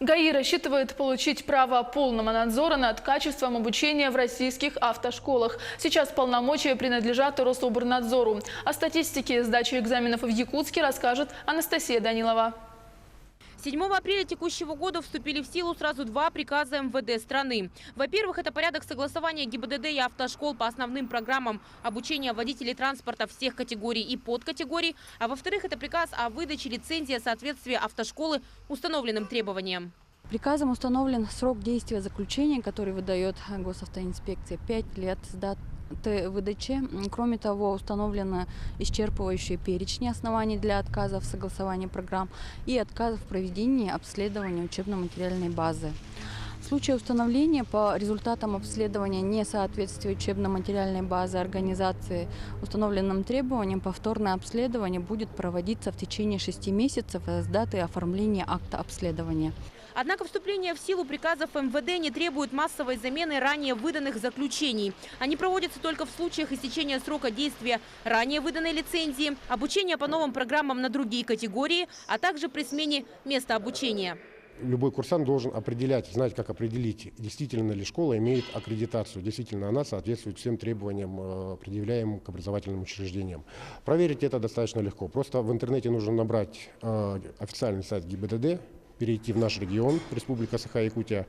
ГАИ рассчитывает получить право полного надзора над качеством обучения в российских автошколах. Сейчас полномочия принадлежат Рособорнадзору. О статистике сдачи экзаменов в Якутске расскажет Анастасия Данилова. 7 апреля текущего года вступили в силу сразу два приказа МВД страны. Во-первых, это порядок согласования ГИБДД и автошкол по основным программам обучения водителей транспорта всех категорий и подкатегорий. А во-вторых, это приказ о выдаче лицензии соответствия автошколы установленным требованиям. Приказом установлен срок действия заключения, который выдает госавтоинспекция, 5 лет с даты выдачи. Кроме того, установлены исчерпывающие перечни оснований для отказа в согласовании программ и отказа в проведении обследования учебно-материальной базы. В случае установления по результатам обследования несоответствия учебно-материальной базы организации установленным требованиям, повторное обследование будет проводиться в течение 6 месяцев с даты оформления акта обследования. Однако вступление в силу приказов МВД не требует массовой замены ранее выданных заключений. Они проводятся только в случаях истечения срока действия ранее выданной лицензии, обучения по новым программам на другие категории, а также при смене места обучения. Любой курсант должен знать, как определить, действительно ли школа имеет аккредитацию, действительно она соответствует всем требованиям, предъявляемым к образовательным учреждениям. Проверить это достаточно легко. Просто в интернете нужно набрать официальный сайт ГИБДД, перейти в наш регион, Республика Саха-Якутия,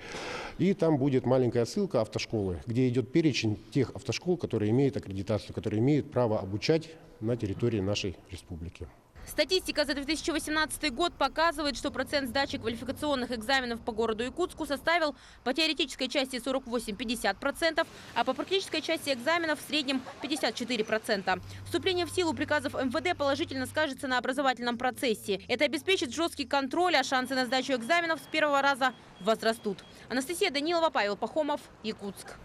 и там будет маленькая ссылка автошколы, где идет перечень тех автошкол, которые имеют аккредитацию, которые имеют право обучать на территории нашей республики. Статистика за 2018 год показывает, что процент сдачи квалификационных экзаменов по городу Якутску составил по теоретической части 48–50%, а по практической части экзаменов в среднем 54%. Вступление в силу приказов МВД положительно скажется на образовательном процессе. Это обеспечит жесткий контроль, а шансы на сдачу экзаменов с первого раза возрастут. Анастасия Данилова, Павел Пахомов, Якутск.